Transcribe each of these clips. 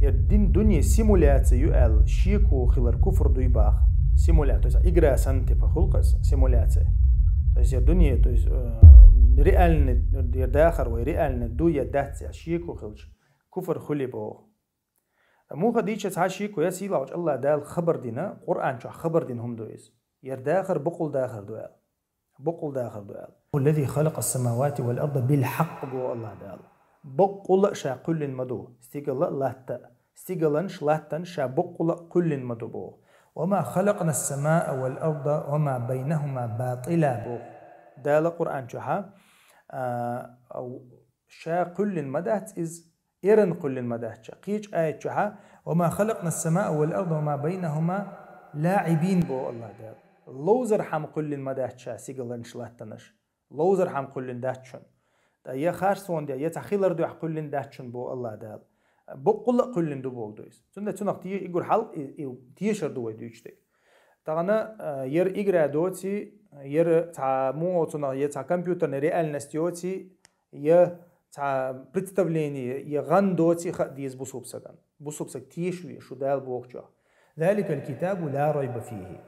يردين دنيا سيمولاتي ال شيكو خلر كفر دوي باخ سيمولاتي إجرا سنتي بخلق سيمولاتي الدنيا رئالنا داخر ورئالنا دويا داتي شيكو خلج كفر خلي بو مو خديش تعشيكو يا سيلا وج الله دال خبر دينا قرآن شو خبر دين هم دويز يرداخر بقول داخر دوال بقول داخر دوال الذي خلق السماوات والأرض بالحق بو الله دال بقول شا كل مدو استيقل لاتا استيقلنش لاتن شا بقول كل مدو بو وما خلقنا السماء والأرض وما بينهما باطلا بو دال القرآن شوها أو شا كل مدات إز إيرن كل مدات قيج آية شوها وما خلقنا السماء والأرض وما بينهما لاعبين بو الله دال لوزر حم كل مدات شا سيقلنش لاتنش لوزر حم كل داتشن يا خارسون دي يا تخيلر دو كل داتشن بو الله دال بقول كل دو بو دويس تند تنق تي يقول حال تيشر دو دويشتك تانا ير إجرا دوتي ير تا مو تنق يا تا كمبيوتر نريال نستيوتي يا تا представление يا غن دوتي خديز بوسوبسك تيشوي شو دال بوقجا ذلك الكتاب لا ريب فيه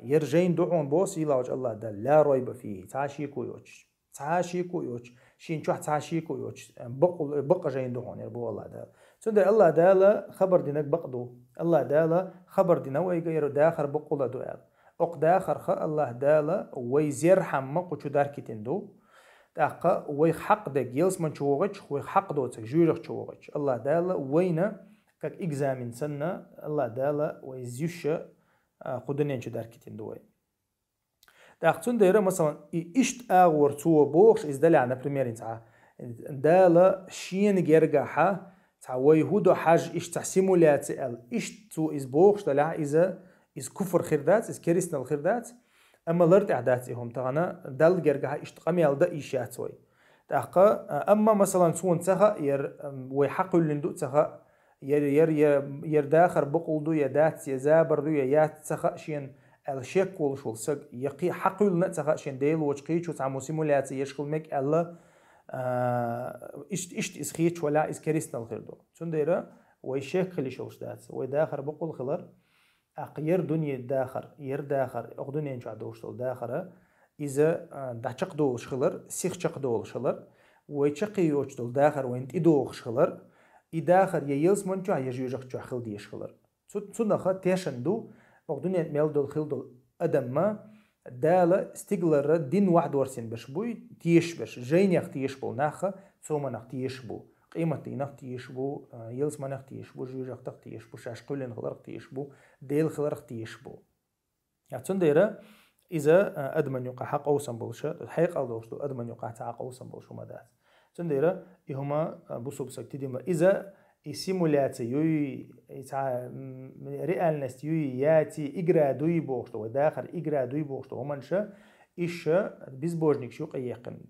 يرجين دعون بوس يلاوج الله دال لا ريب فيه تعشيكو يوش شين شو تعشيكو يوش بقى جين دعون يربو الله دال تند الله دال خبر دينك بقدو الله دال خبر دينا ويغير داخر بقول دوال اق داخر خ الله دال ويزير حم قچو داركيتندو داقه وي حق دك يلس من چوغچ وي حق دوت جوجخ چوغچ الله دال وينا كك اكزامين سنه الله دال ويزيش قدنين چو داركيتندو داختون دايره مثلا اشت اغور تو بوخش ازدل على بريمير انت دال شين جرجحه تعوي هودو حاج إيش تحسيمولات ال إيش تو إز بوخش طلع إذا إز كفر خردات إز كريستنا الخردات أما لرت أعداتهم تغنا دل جرجها إيش تقامي على ده إيشات سوي تأقى أما مثلا سون تها ير ويحقوا اللي ندو تها ير داخر بقول دو يدات يزابر دو يات تها شين الشيك والشول سق يقي حقوا لنا تها شين ديل وشقي شو تعمو سيمولات يشكل مك الله إشت إسخيتش ولا إسكريستنا الخيردو سنديرة ويشيك خلي شوش دات ويداخر بقول خلر أقير دنيا داخر ير داخر أقدنيا إنشاء دوشتل داخرة إذا دعشق دولش خلر سيخشق دولش خلر ويشقي يوشتل داخر وينت إدوخش خلر إداخر ييلس منشا يجيوجق شو خل ديش خلر سنخا تيشندو أقدنيا ميل دول خل دول أدم ما دالة استقلر دين واحد ورسين باش بوي تيش باش جين يختيش بو ناخا ثم نختيش بو قيمتي نختيش بو يلس ما نختيش بو جوج نختيش بو شاش كلن خلر نختيش بو ديل خلر نختيش بو يعني دايره اذا ادمن يقع حق او سمبلش الحقيقه دوشتو ادمن يقع تاع او سمبلش مدات دايره هما بوسو بسكتي ديما اذا سيمولاتي يوي تاع ريال نست يوي ياتي اجرا دوي بوشتو وداخل اجرا دوي بوشتو ومنشا ايش بيزبوجنيك شو قيقن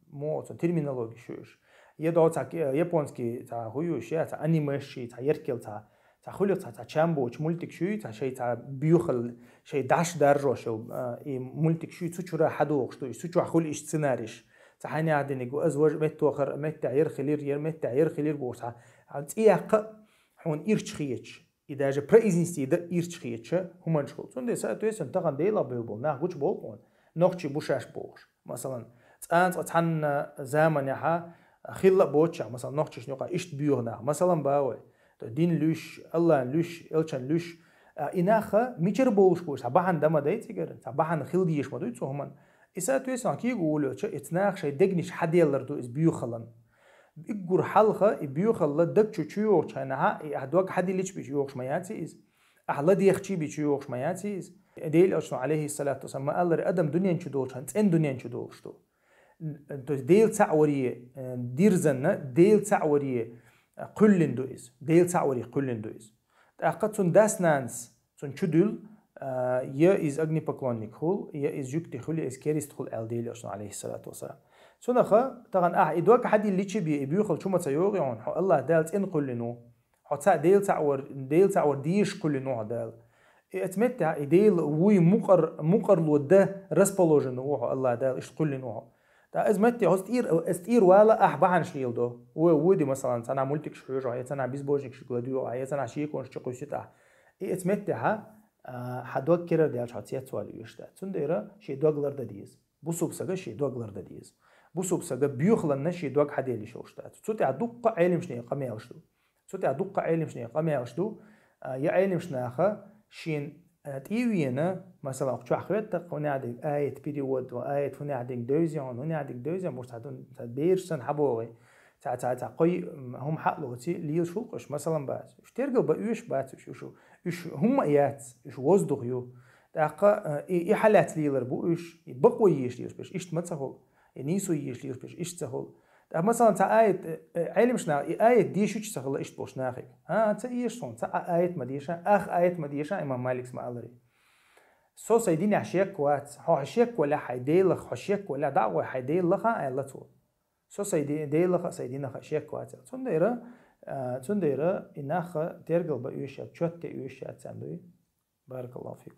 مو ترمينولوجي شوش يدو تاع يابونسكي تاع هويوش تاع انيميشي تاع يركل تاع خلق تاع تشامبوش مولتك شوي تاع شي تاع بيوخل شي 11 درجه شو مولتك شوي تشورا حدوخ شو تشو خل ايش سيناريش تحني عادني جو ازواج متوخر مت ير خلير بوسع عتيق حون ايرتشخيتش اذا جا بريزنسي ده ايرتشخيتش هما نشكل سند ساعتو سنتغن ديلا بيبول ناخوش بولقون نوختشي بوشاش بوش مثلا تحن زمن يحا خيل بوتشا مثلا نوختش نوقع اشت بيوغنا مثلا باوي دين لوش الله لوش الشان لوش اناخه ميچر بولش بوش صباحن دما دايتيگر صباحن خيل ديش ما دوت هما إساتو يسان كي يقولوا اتناخ شيء دقنيش حد يلردو إز بيوخلن بيقر حلقة بيوخل دق تشيوخ شانها أحدوك حد ليش بيشيوخ مياتي إز أحلى ديخشي بيشيوخ مياتي إز ديل أشنو عليه الصلاة والسلام الله أدم دنيا نشدوش هنت إن دنيا نشدوش تو ديل تعوري ديرزنا ديل تعوري كلن دو إز ديل تعوري كلن دو إز أقد تون داس نانس تون شدول يا إز أغني بكلونيك هول يا إز جوكتي هول إز كيريست هول الديل أشنو عليه الصلاة والسلام سنخا طبعا إدواك حد اللي تشي بيوخل شو ما تيوغي عن الله دالت إن كلنو حتى ديل تعور ديش كلنو دال اتمتع ديل وي مقر لو ده رسبولوجن هو الله دال إيش كلنو تا ازمتي استير ولا احبعن شليلدو ودي مثلا انا ملتك شحوج هي انا بيز بوجك شكلاديو هي انا شيكون شقوسيتا اتمتها حدوك كير ديال شاتيات سوالي يشتا تنديرا شي دوغلر دديز بوسوب سغا شي دوغلر دديز بوسوب سغا بيخلن شي دوغ حديلي شوشتا تسوتي ادق علم شنو قمي وشدو تسوتي ادق علم شنو قمي وشدو يا علم شناخه شين تيوينا مثلا اقتشو اخوات قناعد ايت بيريود وايت فناعدك دوزيون وناعدك دوزيون مرتادون بيرسن حبوغي تا قوي هم حقلوتي ليل شوقش مثلا باز اشترقل بايش باز ايش هم ايات ايش وزدو يو داقا اي حالات ليلر بو ايش بقوي يش ليش باش ايش تمتسهل نيسو يش ليش باش ايش تسهل مثلا تا ايت علم شنا ايت دي شو تسهل ايش بوش ناخي تا ايش صون تا ايت مديشا اخ ايت مديشا امام مالك اسمع الله سو سيديني عشيك وات هو عشيك ولا حيديلخ عشيك ولا دعوة حيديلخ الا تو سو سيديلخ سيدينخ عشيك وات تنديرا إنخ ترجل بأيش تشوت أيش تساندوي بارك الله فيكم.